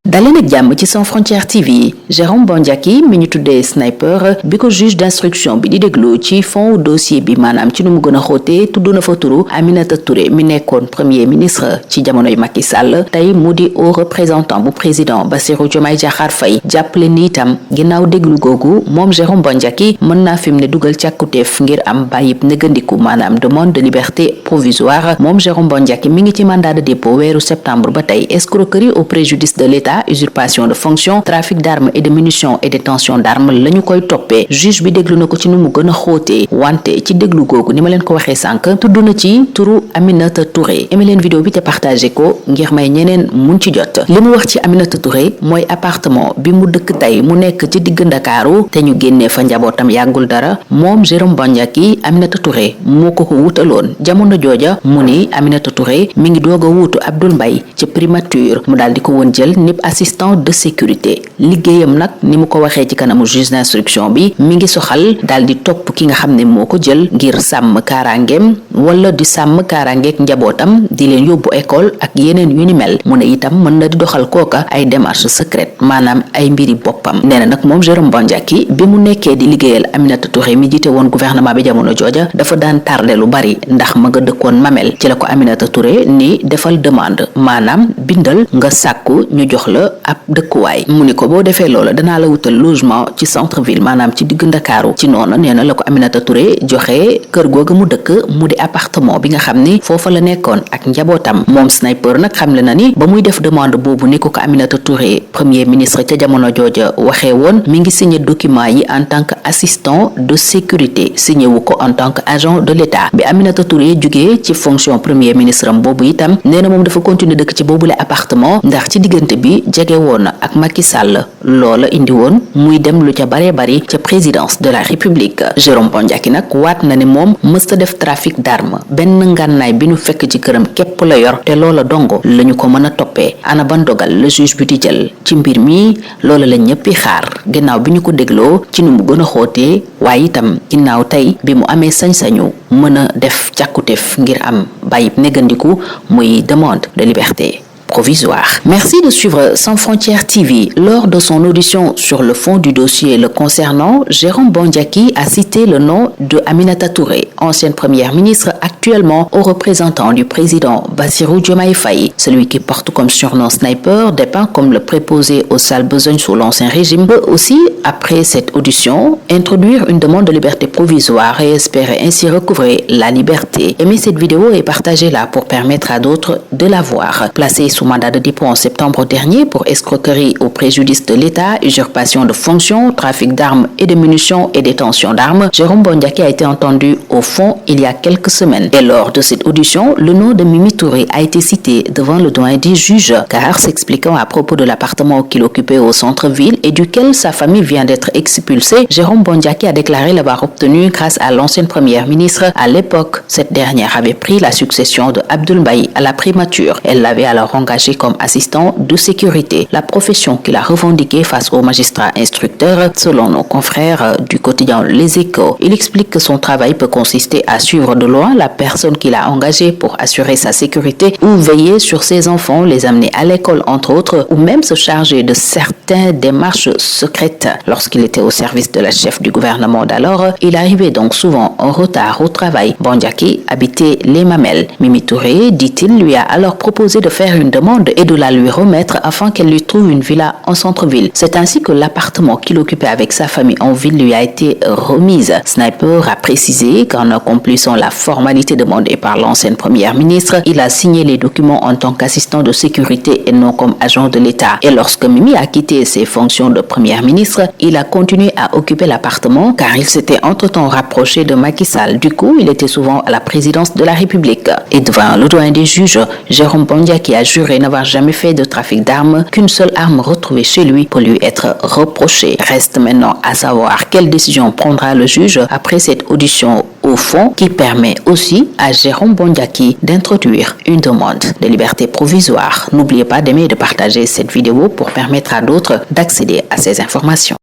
daleen ak jàmm ci Sans Frontières TV Jérôme Bandiaky mi ñu tuddee Sniper bi ko juge d'instruction bi di déglu ci fond dossier bi maanaam ci nu mu gën a xóotee tudd na fa turu Aminata Touré mi nekkoon premier ministre ci jamonoy Macky Sall tey mu di haut représentant bu président Bassirou Diomaye Diakhar Faye jàppale ni itam ginnaaw déglu googu moom Jérôme Bandiaky mën naa fi mu ne dugal càkkuteef ngir am bàyyib négandiku maanaam demande de liberté provisoire moom Jérôme Bandiaky mi ngi ci mandat de dépôt weeru septembre ba tey escroquerie au préjudice de l'État usurpation de fonction trafic d'armes et de munitions et détention d'armes la ñu koy toppee juge bi déglu na ko ci nu mu gën a xóotee wante ci déglu googu ni ma leen ko waxee sànq tudd na ci turu Aminata Touré aimé leen vidéo bi te partagé ko ngir may ñeneen mun ci jot li mu wax ci Aminata Touré mooy appartement bi mu dëkk tey mu nekk ci digg Ndakaaru te ñu génnee fa njabootam yàggul dara moom Jérôme Bandiaky Aminata Touré moo ko wutaloon jamono jooja mu ni Aminata Touré mi ngi doog a wuutu Abdoul Mbaye ci primature mu daal di ko woon jël népp assistant de sécurité liggéeyam nag ni mu ko waxee ci kanamu juge d'instruction bi mi ngi soxal daal di topp ki nga xam ne moo ko jël ngir sàmm kaaraangeem wala di sàmm kaaraangeek njabootam di leen yóbbu école ak yeneen yu ni mel mu ne itam mën na di doxal kooka ay démarches secrètes maanaam ay mbiri boppam nee na nag moom Jérôme Bandiaky bi mu nekkee di liggéeyal Aminata Touré mi jiite woon gouvernement bi jamono jooja dafa daan tardé lu bari ndax ma nga dëkkoon Mamel ci la ko Aminata Touré ni defal demande maanaam bindal nga sàkku ñu jox la ab dëkkuwaay mu ni ko boo defee loola danaa la wutal logement ci centre ville maanaam ci digg Ndakaaru ci noonu nee na la ko Aminata Touré joxe kër googa mu dëkk mu di appartement bi nga xam ni foofa la nekkoon ak njabootam moom Sniper nag xamle na ni ba muy def demande boobu ni ko Aminata Touré premier ministre ca jamono jooja waxee woon mi ngi signé document yi en tant que assistant de sécurité signé wu ko en tant que agent de l'État bi Aminata Touré jugee ci fonction premier ministre am boobu itam nee na moom dafa continuer dëkk ci boobule appartement ndax ci diggante bi jege woon ak Macky Sall loola indi woon muy dem lu ca bare bari ca présidence de la République Jérôme Bandiaky nag waat na ne moom mësta def trafic d'armes benn ngànnaay bi ñu fekk ci këram képp la yor te loola dongo la ñu ko mën a toppee ana ban dogal le juge bi di jël ci mbir mi loola la ñëppi xaar ginnaaw bi ñu ko dégloo ci nu mu gën a xóotee waaye itam ginnaaw tey bi mu amee sañ-sañu mën a def càkkutéef ngir am bàyyib négandiku muy demande de liberté provisoire. Merci de suivre Sans Frontières TV. Lors de son audition sur le fond du dossier le concernant, Jérôme Bandiaky a cité le nom de Aminata Touré, ancienne première ministre, actuellement au représentant du président Bassirou Diomaye Faye. Celui qui porte comme surnom Sniper, dépeint comme le préposé aux sales besognes sous l'ancien régime, peut aussi, après cette audition, introduire une demande de liberté provisoire et espérer ainsi recouvrer la liberté. Aimez cette vidéo et partagez-la pour permettre à d'autres de la voir. Placé sous mandat de dépôt en septembre dernier pour escroquerie au préjudice de l'État, usurpation de fonctions, trafic d'armes et de munitions et détention d'armes, Jérôme Bandiaky a été entendu au fond il y a quelques semaines. Et lors de cette audition, le nom de Mimi Touré a été cité devant le doyen des juges, car s'expliquant à propos de l'appartement qu'il occupait au centre-ville et duquel sa famille vient d'être expulsée, Jérôme Bandiaky a déclaré l'avoir obtenu grâce à l'ancienne première ministre. À l'époque, cette dernière avait pris la succession de Abdoul Mbaye à la primature. Elle l'avait alors engagé comme assistant de sécurité, la profession qu'il a revendiquée face aux magistrats instructeurs, selon nos confrères du quotidien Les Échos. Il explique que son travail peut consister à suivre de loin la personne qu'il a engagée pour assurer sa sécurité ou veiller sur ses enfants, les amener à l'école entre autres, ou même se charger de certaines démarches secrètes. Lorsqu'il était au service de la chef du gouvernement d'alors, il arrivait donc souvent en retard au travail. Bandiaky habitait les Mamelles. Mimi Touré, dit-il, lui a alors proposé de faire une demande et de la lui remettre afin qu'elle lui trouve une villa en centre-ville. C'est ainsi que l'appartement qu'il occupait avec sa famille en ville lui a été remise. Sniper a précisé qu'en accomplissant la formalité demandée par l'ancienne première ministre, il a signé les documents en tant qu'assistant de sécurité et non comme agent de l'État. Et lorsque Mimi a quitté ses fonctions de première ministre, il a continué à occuper l'appartement car il s'était entre-temps rapproché de Macky Sall. Du coup, il était souvent à la présidence de la République. Et devant le doyen des juges, Jérôme Bandiaky a juré n'avoir jamais fait de trafic d'armes, qu'une seule arme retrouvée chez lui peut lui être reprochée. Reste maintenant à savoir quelle décision prendra le juge après cette audition au fond qui permet aussi à Jérôme Bandiaky d'introduire une demande de liberté provisoire. N'oubliez pas d'aimer et de partager cette vidéo pour permettre à d'autres d'accéder à ces informations.